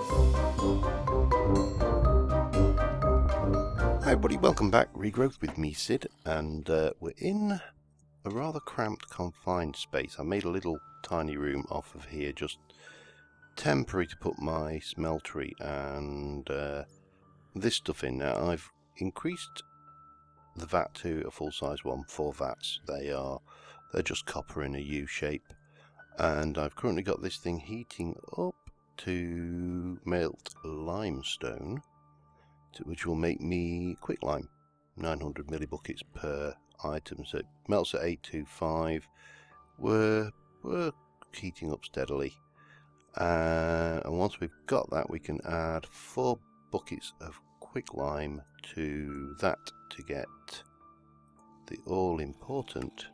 Hi everybody, welcome back. Regrowth with me, Sid, and we're in a rather cramped, confined space. I made a little tiny room off of here, just temporary, to put my smeltery and this stuff in. Now I've increased the vat to a full-size one, 4 vats. They're just copper in a U shape, and I've currently got this thing heating up to melt limestone, which will make me quicklime, 900 millibuckets per item, so it melts at 825. We're heating up steadily, and once we've got that, we can add 4 buckets of quicklime to that to get the all-important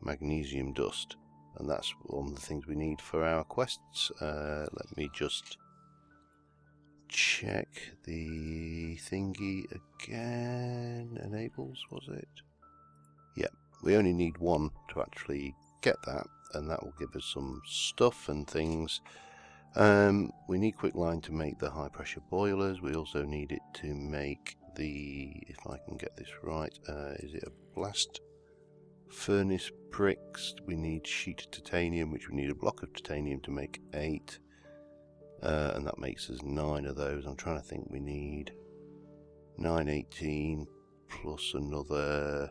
magnesium dust, and that's one of the things we need for our quests. Let me just check the thingy again. Enables, was it? Yeah, we only need 1 to actually get that, and that will give us some stuff and things. We need quicklime to make the high pressure boilers. We also need it to make the, if I can get this right, is it a blast furnace bricks? We need sheet titanium, which we need a block of titanium to make 8. And that makes us 9 of those. I'm trying to think, we need 918 plus another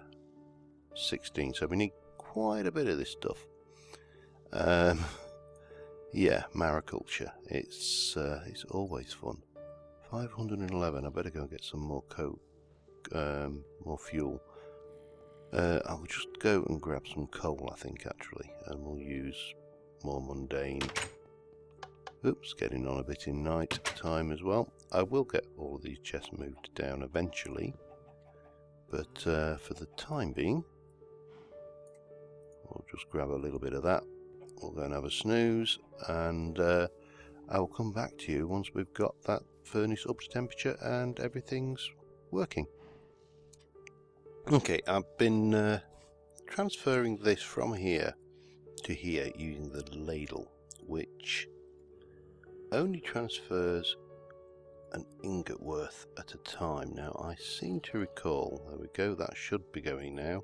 16, so we need quite a bit of this stuff. Yeah, Mariculture, it's always fun. 511, I better go and get some more coke, more fuel. I'll just go and grab some coal, I think, actually, and we'll use more mundane. Oops, getting on a bit in night time as well. I will get all of these chests moved down eventually, but for the time being, we'll just grab a little bit of that. We'll go and have a snooze, and I will come back to you once we've got that furnace up to temperature and everything's working. Okay, I've been transferring this from here to here using the ladle, which only transfers an ingot worth at a time. Now I seem to recall, there we go, that should be going now,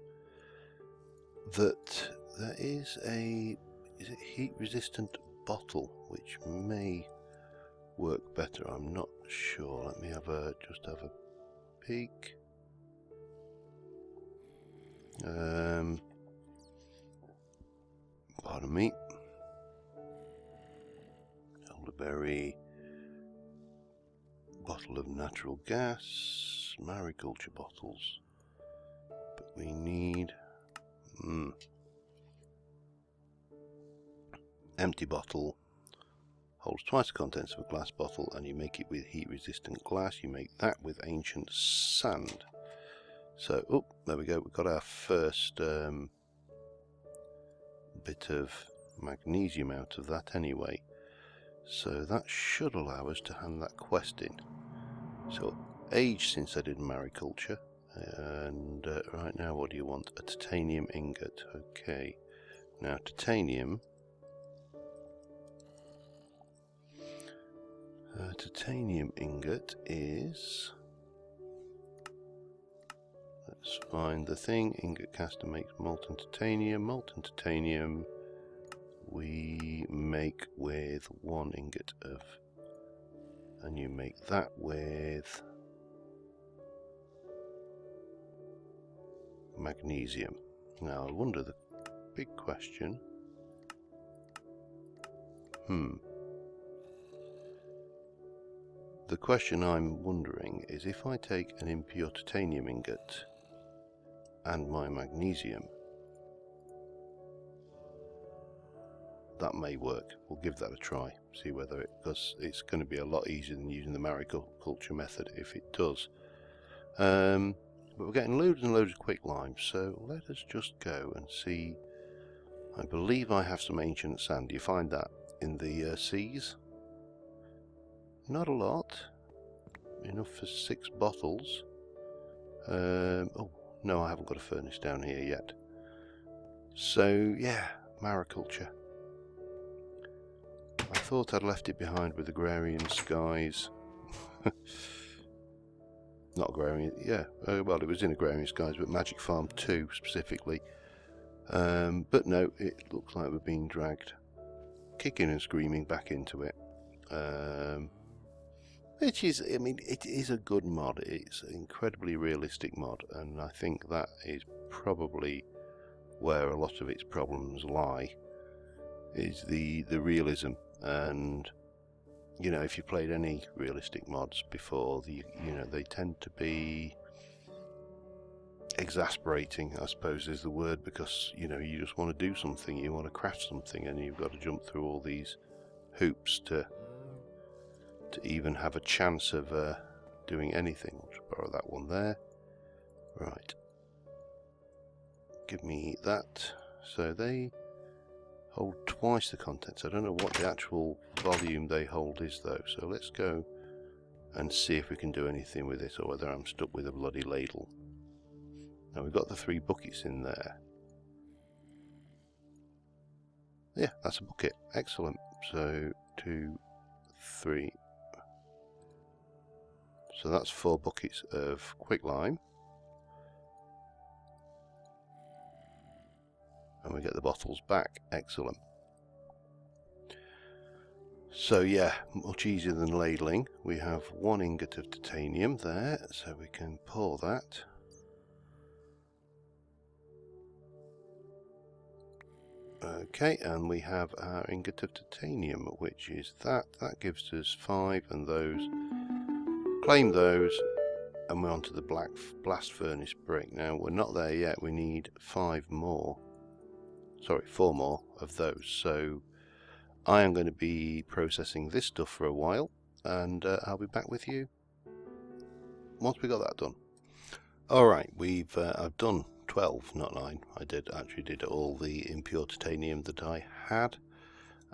that there is a, is it heat resistant bottle, which may work better. I'm not sure. Let me just have a peek. Pardon me. Elderberry, bottle of natural gas, Mariculture bottles, but we need empty bottle, holds twice the contents of a glass bottle, and you make it with heat resistant glass. You make that with ancient sand. So, oh, there we go, we've got our first bit of magnesium out of that anyway. So that should allow us to hand that quest in. So, age since I did Mariculture, and right now, what do you want? A titanium ingot. Okay, now titanium. Titanium ingot is. Let's find the thing. Ingot caster makes molten titanium. Molten titanium we make with 1 ingot of, and you make that with magnesium. Now I wonder, the big question, the question I'm wondering is, if I take an impure titanium ingot and my magnesium, that may work. We'll give that a try, see whether it, because it's going to be a lot easier than using the Mariculture method if it does. But we're getting loads and loads of quicklime, so let us just go and see. I believe I have some ancient sand. You find that in the seas. Not a lot. Enough for 6 bottles. Oh, no, I haven't got a furnace down here yet. So, yeah, Mariculture. I thought I'd left it behind with Agrarian Skies. Not Agrarian, yeah, well, it was in Agrarian Skies, but Magic Farm 2 specifically. But no, it looks like we're being dragged kicking and screaming back into it. Which is, I mean, it is a good mod. It's an incredibly realistic mod, and I think that is probably where a lot of its problems lie, is the realism. And you know, if you played any realistic mods before, you know, they tend to be exasperating, I suppose is the word, because you know, you just want to do something, you want to craft something, and you've got to jump through all these hoops to even have a chance of doing anything. I'll just borrow that one there. Right, give me that. So they hold twice the contents. I don't know what the actual volume they hold is though, so let's go and see if we can do anything with it, or whether I'm stuck with a bloody ladle. Now we've got the 3 buckets in there. Yeah, that's a bucket. Excellent. So 2, 3. So that's 4 buckets of quicklime. And we get the bottles back. Excellent. So yeah, much easier than ladling. We have 1 ingot of titanium there, so we can pour that. Okay, and we have our ingot of titanium, which is that. That gives us 5, and those, claim those, and we're on to the black blast furnace brick. Now we're not there yet, we need 4 more of those. So I am going to be processing this stuff for a while, and I'll be back with you once we got that done. Alright, I've done 12, not 9. I actually did all the impure titanium that I had.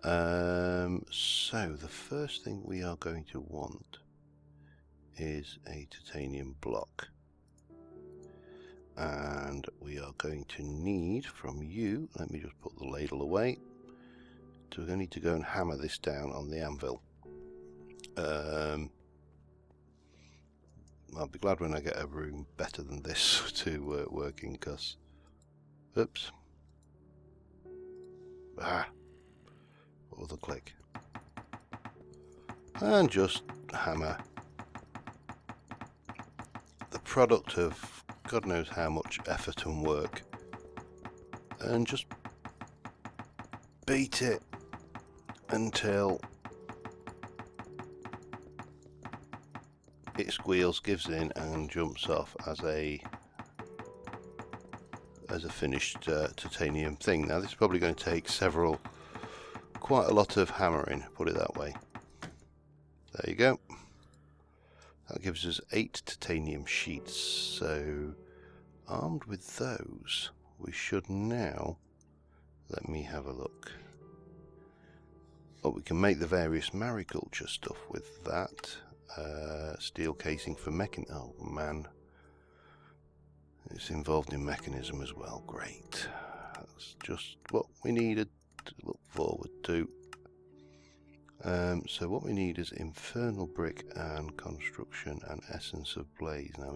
So the first thing we are going to want is a titanium block, and we are going to need from you, let me just put the ladle away, so we're going to need to go and hammer this down on the anvil. I'll be glad when I get a room better than this to work in, because, oops, other click, and just hammer. The product of God knows how much effort and work, and just beat it until it squeals, gives in, and jumps off as a finished titanium thing. Now this is probably going to take quite a lot of hammering, put it that way. There you go. That gives us 8 titanium sheets. So armed with those, we should now, let me have a look. Well, we can make the various Mariculture stuff with that. Steel casing for oh man, it's involved in mechanism as well. Great, that's just what we needed to look forward to. So what we need is infernal brick and construction and essence of blaze. Now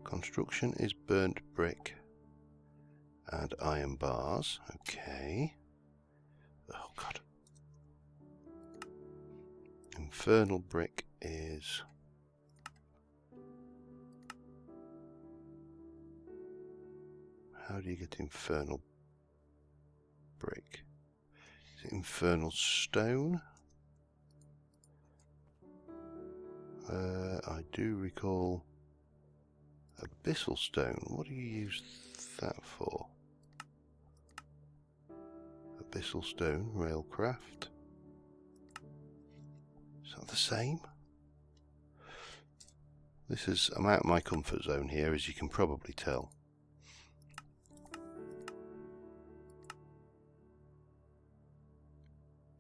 construction is burnt brick and iron bars. Okay. Oh god. Infernal brick is how do you get infernal brick? Is it infernal stone? I do recall abyssal stone. What do you use that for? Abyssal stone, railcraft. Is that the same? I'm out of my comfort zone here, as you can probably tell.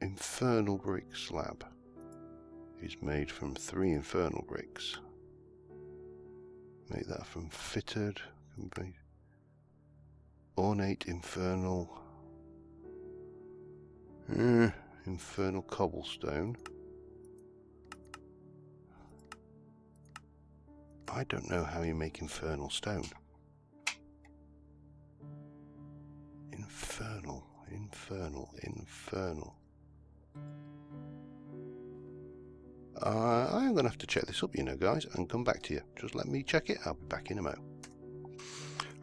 Infernal brick slab is made from 3 infernal bricks. Make that from fitted, ornate infernal. Infernal cobblestone. I don't know how you make infernal stone. Infernal. I'm going to have to check this up, you know, guys, and come back to you. Just let me check it. I'll be back in a mo.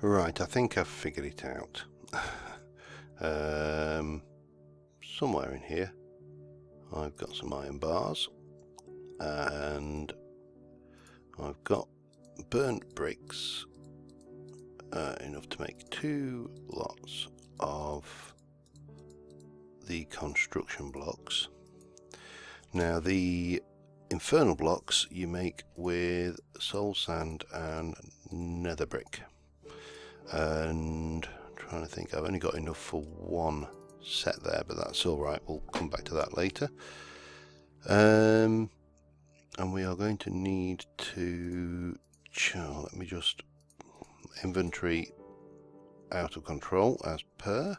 Right, I think I've figured it out. Somewhere in here, I've got some iron bars, and I've got burnt bricks, enough to make 2 lots of the construction blocks. Now the infernal blocks you make with soul sand and nether brick, and I'm trying to think, I've only got enough for 1 set there, but that's alright, we'll come back to that later. And we are going to need to, let me just, inventory out of control as per.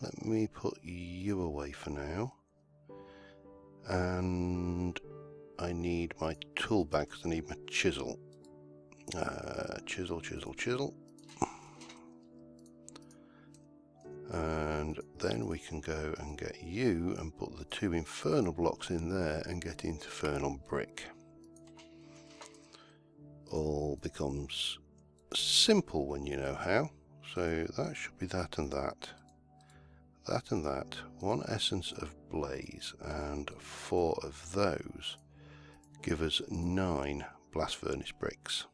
Let me put you away for now. And I need my tool bag because I need my chisel. Chisel. And then we can go and get you and put the 2 infernal blocks in there and get infernal brick. All becomes simple when you know how. So that should be that and that. That and that. 1 essence of blaze, and 4 of those give us 9 blast furnace bricks.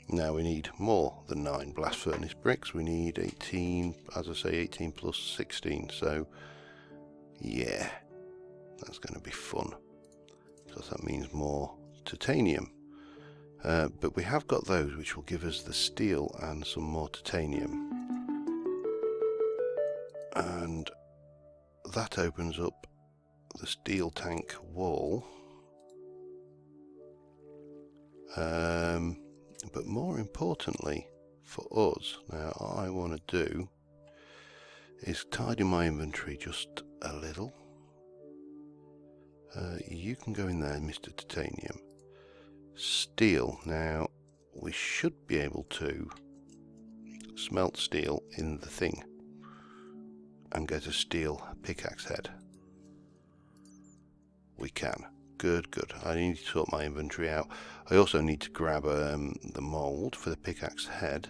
Now we need more than 9 blast furnace bricks. We need 18, as I say, 18 plus 16. So yeah, that's going to be fun, because that means more titanium. But we have got those which will give us the steel and some more titanium. And that opens up the steel tank wall. But more importantly for us, now all I want to do is tidy my inventory just a little. You can go in there, Mr. Titanium. Steel. Now we should be able to smelt steel in the thing and get a steel pickaxe head. We can. Good. I need to sort my inventory out. I also need to grab the mould for the pickaxe head.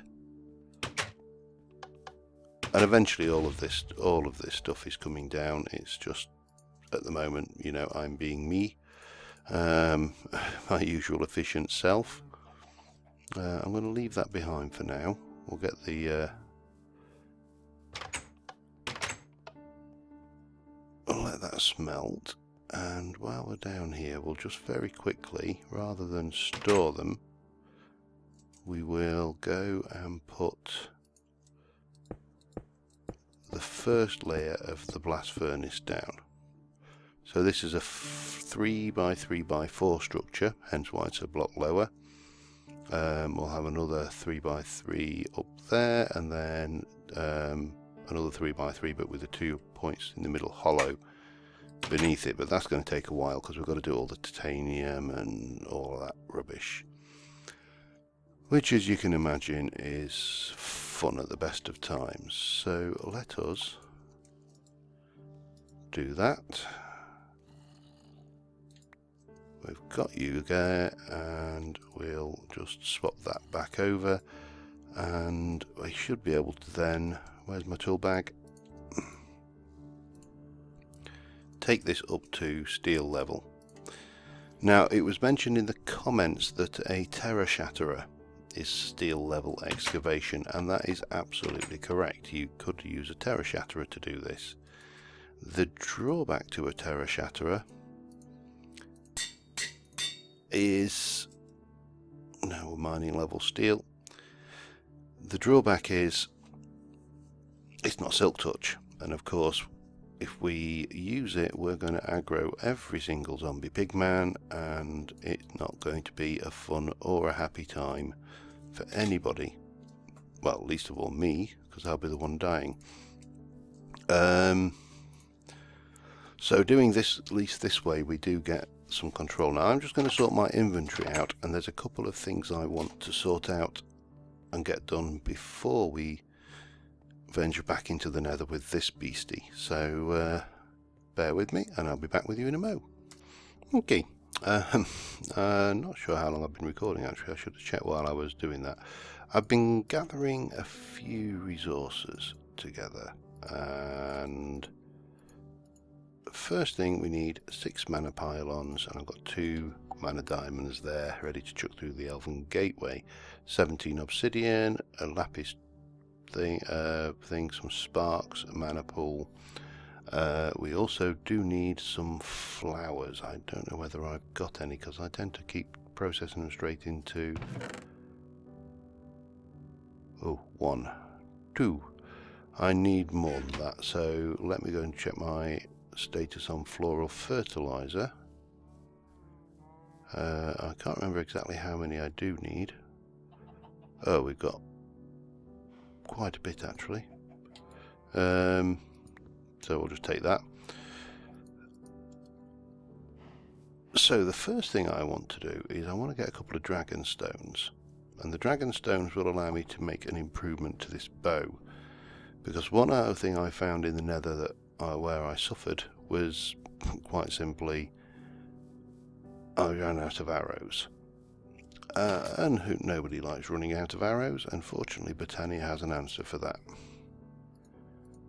And eventually all of this stuff is coming down. It's just at the moment, you know, I'm being me, my usual efficient self. I'm going to leave that behind for now. We'll get the let that smelt. And while we're down here, we'll just very quickly, rather than store them, we will go and put the first layer of the blast furnace down. So this is a 3 by 3 by 4 structure, hence why it's a block lower. We'll have another 3 by 3 up there, and then another 3 by 3, but with the 2 points in the middle hollow beneath it. But that's going to take a while because we've got to do all the titanium and all of that rubbish, which, as you can imagine, is fun at the best of times. So let us do that. We've got you there, and we'll just swap that back over, and I should be able to then, where's my tool bag, take this up to steel level. Now, it was mentioned in the comments that a terra shatterer is steel level excavation, and that is absolutely correct. You could use a terra shatterer to do this. The drawback to a terra shatterer is, now we're mining level steel, the drawback is it's not silk touch, and of course if we use it, we're going to aggro every single zombie pigman, and it's not going to be a fun or a happy time for anybody. Well, least of all me, because I'll be the one dying. So doing this, at least this way, we do get some control. Now I'm just going to sort my inventory out, and there's a couple of things I want to sort out and get done before we venture back into the nether with this beastie. So bear with me and I'll be back with you in a mo. Okay, not sure how long I've been recording actually. I should have checked while I was doing that. I've been gathering a few resources together, and first thing we need 6 mana pylons, and I've got 2 mana diamonds there ready to chuck through the elven gateway, 17 obsidian, a lapis thing, some sparks, a mana pool. We also do need some flowers. I don't know whether I've got any because I tend to keep processing them straight into 1, 2. I need more than that, so let me go and check my status on floral fertilizer. I can't remember exactly how many I do need. Oh, we've got quite a bit actually. So we'll just take that. So the first thing I want to do is I want to get a couple of dragon stones, and the dragon stones will allow me to make an improvement to this bow, because one other thing I found in the nether that where I suffered was quite simply I ran out of arrows, and nobody likes running out of arrows. Unfortunately, Botania has an answer for that.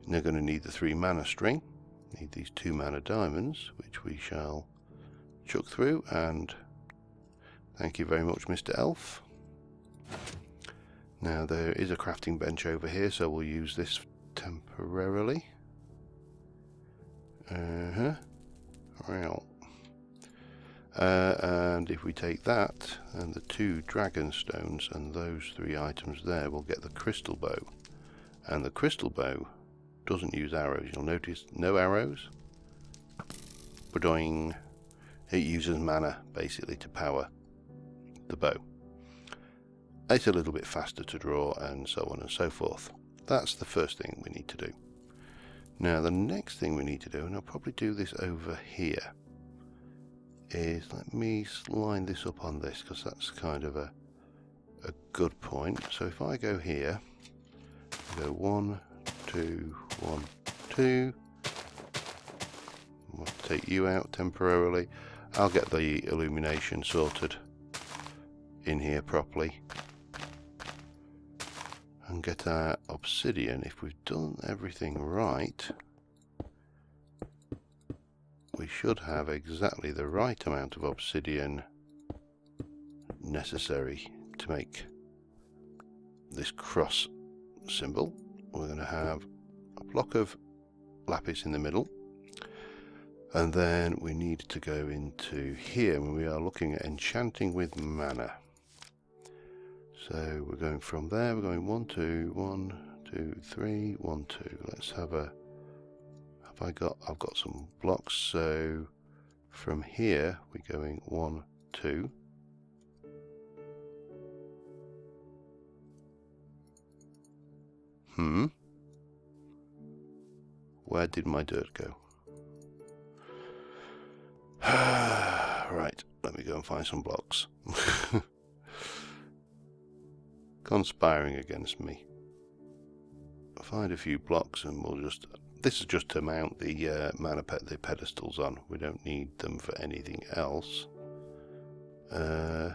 They're going to need the 3 mana string, need these 2 mana diamonds, which we shall chuck through, and thank you very much, Mr. Elf. Now there is a crafting bench over here, so we'll use this temporarily. And if we take that and the 2 dragon stones and those 3 items there, we'll get the crystal bow. And the crystal bow doesn't use arrows. You'll notice no arrows. Badoing. It uses mana basically to power the bow. It's a little bit faster to draw and so on and so forth. That's the first thing we need to do. Now the next thing we need to do, and I'll probably do this over here, is let me line this up on this, because that's kind of a good point. So if I go here, go 1, 2, 1, 2. We'll take you out temporarily. I'll get the illumination sorted in here properly and get our obsidian. If we've done everything right, we should have exactly the right amount of obsidian necessary to make this cross symbol. We're going to have a block of lapis in the middle, and then we need to go into here when we are looking at enchanting with mana. So we're going from there, we're going 1, 2, 1, 2, 3, 1, 2. Let's have a, I've got some blocks, so from here we're going 1, 2. Where did my dirt go? Right, let me go and find some blocks. Conspiring against me. Find a few blocks and we'll just... This is just to mount the the pedestals on. We don't need them for anything else. I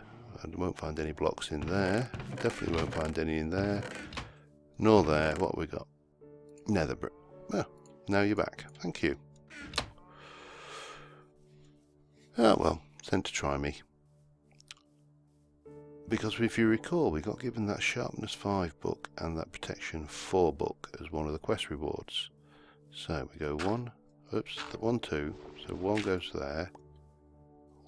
won't find any blocks in there. Definitely won't find any in there. Nor there. What have we got? Nether brick. Oh, now you're back. Thank you. Oh well, sent to try me. Because if you recall, we got given that Sharpness 5 book and that Protection 4 book as one of the quest rewards. So we go 1, 2, so 1 goes there,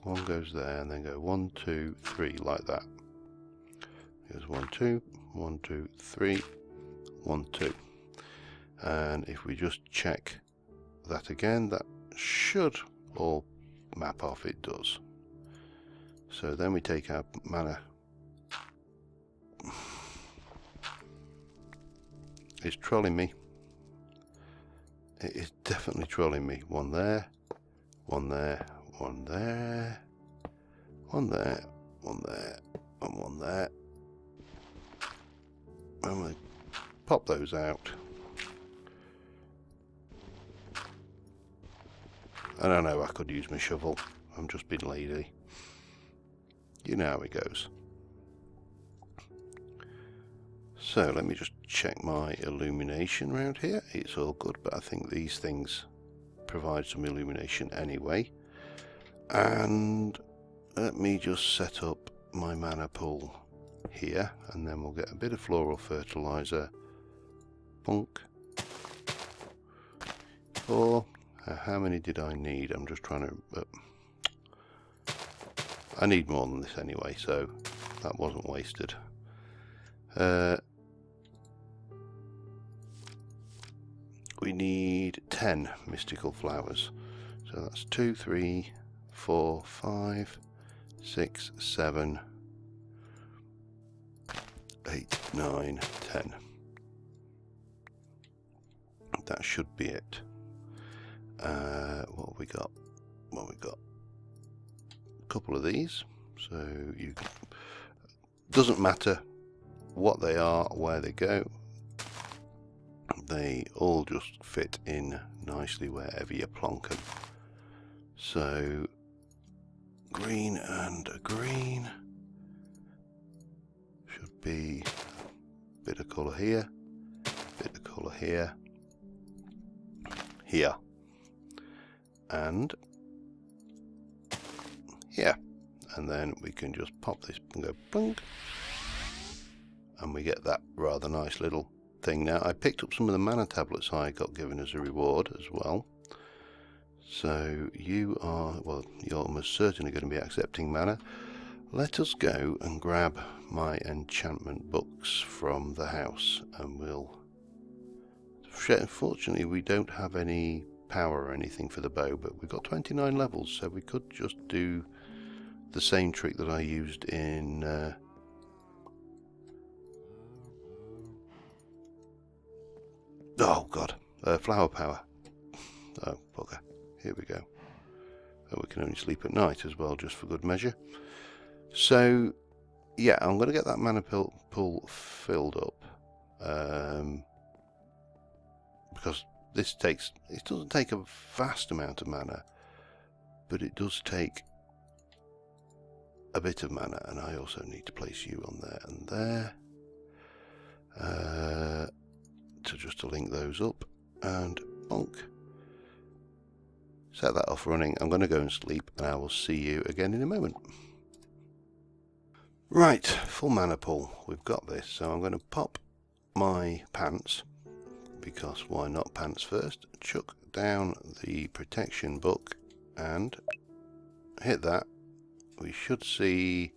1 goes there, and then go 1, 2, 3, like that. Here's 1, 2, 1, 2, 3, 1, 2. And if we just check that again, that should all map off. It does. So then we take our mana. It's trolling me. It is definitely trolling me. 1 there, One there, one there, one there, one there, and one there. And we pop those out. And I know I could use my shovel. I'm just being lazy. You know how it goes. So let me just check my illumination around here. It's all good, but I think these things provide some illumination anyway. And let me just set up my mana pool here, and then we'll get a bit of floral fertilizer. Bonk. 4. How many did I need? I'm just trying to... I need more than this anyway, so that wasn't wasted. We need 10 mystical flowers. So that's 2, 3, 4, 5, 6, 7, 8, 9, 10. That should be it. What have we got? What have we got? A couple of these. So you doesn't matter what they are, where they go. They all just fit in nicely wherever you plonk them. So green and a green. Should be a bit of colour here, bit of colour here, here, and here. And then we can just pop this and go boink, and we get that rather nice little thing. Now I picked up some of the mana tablets I got given as a reward as well. So you are, well, you're almost certainly going to be accepting mana. Let us go and grab my enchantment books from the house, and we'll... Unfortunately we don't have any power or anything for the bow, but we've got 29 levels, so we could just do the same trick that I used in oh god, flower power. Oh bugger, here we go. Oh, we can only sleep at night as well, just for good measure. So yeah, I'm going to get that mana pool filled up, because this takes, it doesn't take a vast amount of mana, but it does take a bit of mana, and I also need to place you on there and there, to link those up, and bonk, set that off running. I'm going to go and sleep, and I will see you again in a moment. Right, full mana pool, we've got this, so I'm going to pop my pants, because why not pants first, chuck down the protection book and hit that. We should see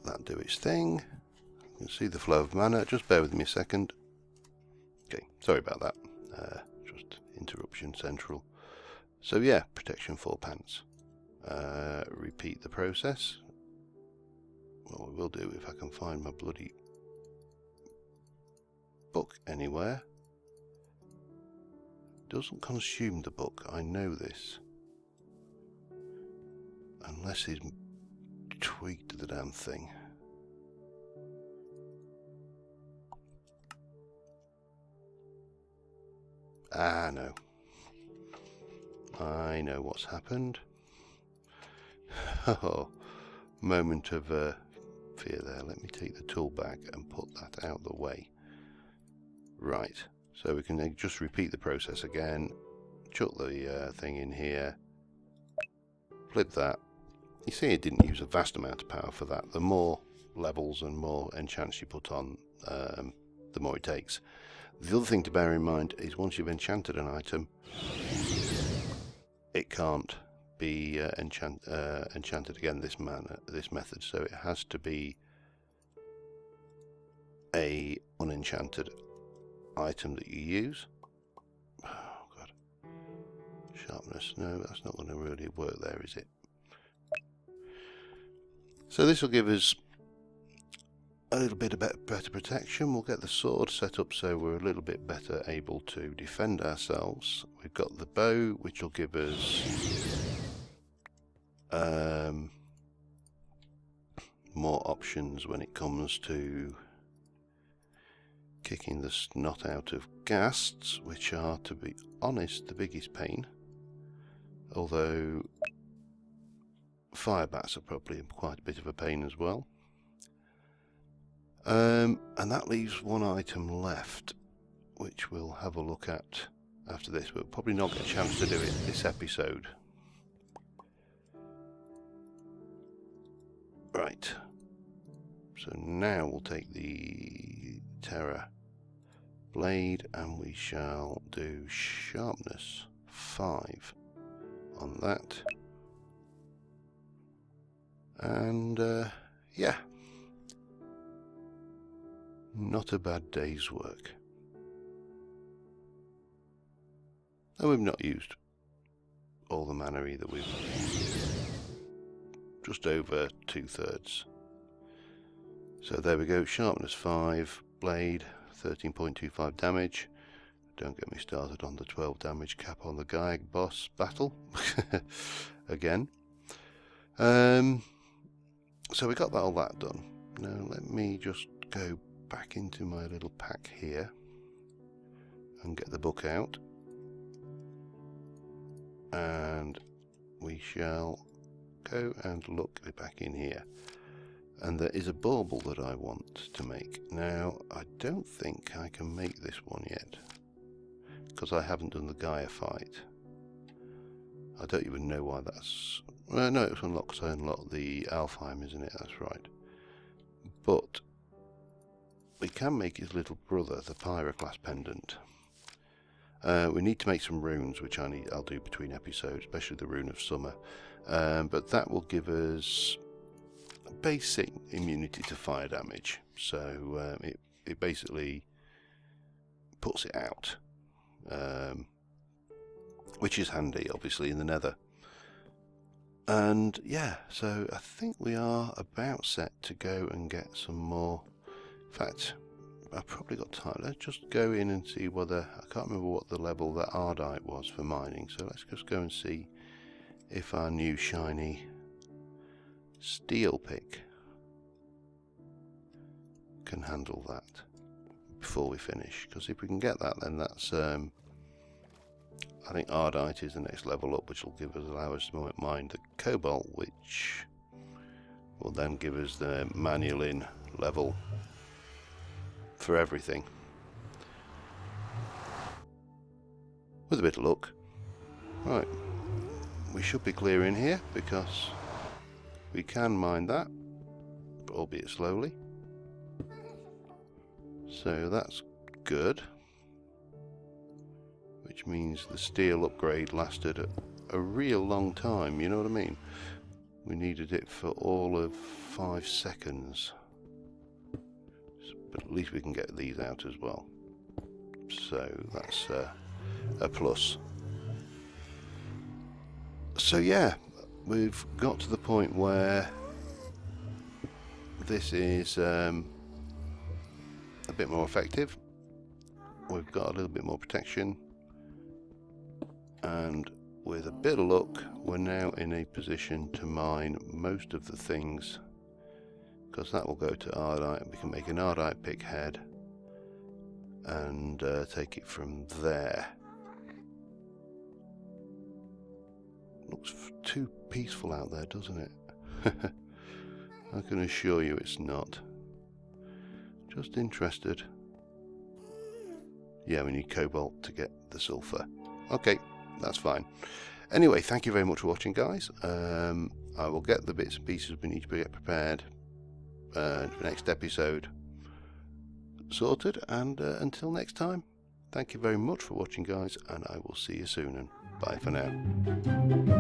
that do its thing. You can see the flow of mana. Just bear with me a second. Okay, sorry about that. Just interruption central. So yeah, protection for pants. Repeat the process. What we will do, if I can find my bloody book anywhere. Doesn't consume the book, I know this. Unless he's tweaked the damn thing. Ah, no. I know what's happened. Oh, moment of fear there. Let me take the tool back and put that out of the way. Right, so we can just repeat the process again. Chuck the thing in here. Flip that. You see it didn't use a vast amount of power for that. The more levels and more enchants you put on, the more it takes. The other thing to bear in mind is once you've enchanted an item, it can't be enchanted again this method, so it has to be a unenchanted item that you use. Oh god, sharpness, no, that's not going to really work there, is it? So this will give us a little bit of better protection. We'll get the sword set up so we're a little bit better able to defend ourselves. We've got the bow, which will give us more options when it comes to kicking the snot out of ghasts, which are, to be honest, the biggest pain. Although fire bats are probably quite a bit of a pain as well. And that leaves one item left, which we'll have a look at after this, but we'll probably not get a chance to do it this episode. Right, so now we'll take the Terra blade and we shall do sharpness 5 on that. And yeah, not a bad day's work. And we've not used all the mana either. We've just over 2/3. So there we go, sharpness 5, blade, 13.25 damage. Don't get me started on the 12 damage cap on the Gaia boss battle. Again. So we got all that done. Now let me just go back into my little pack here and get the book out. And we shall go and look back in here. And there is a bauble that I want to make. Now, I don't think I can make this one yet, because I haven't done the Gaia fight. I don't even know why that's... Well, no, it was unlocked because I unlocked the Alfheim, isn't it? That's right. But we can make his little brother, the Pyroclast pendant. We need to make some runes, which I'll do between episodes, especially the Rune of Summer. But that will give us basic immunity to fire damage. So it basically puts it out, which is handy, obviously, in the Nether. And yeah, so I think we are about set to go and get some more. In fact, I've probably got time. Let's just go in and see whether... I can't remember what the level that Ardite was for mining, so let's just go and see if our new shiny steel pick can handle that before we finish. Because if we can get that, then that's... I think Ardite is the next level up, which will allow us to mine the Cobalt, which will then give us the Manulin level for everything. With a bit of luck. Right, we should be clear in here because we can mine that, albeit slowly. So that's good. Which means the steel upgrade lasted a real long time, you know what I mean? We needed it for all of 5 seconds. But at least we can get these out as well. So that's a plus. So yeah, we've got to the point where this is a bit more effective. We've got a little bit more protection. And with a bit of luck, we're now in a position to mine most of the things, because that will go to Ardite, and we can make an Ardite pick head and take it from there. Looks too peaceful out there, doesn't it? I can assure you it's not. Just interested. Yeah, we need cobalt to get the sulfur. Okay. That's fine. Anyway, thank you very much for watching, guys. I will get the bits and pieces we need to get prepared for the next episode sorted, and until next time, thank you very much for watching, guys, and I will see you soon, and bye for now.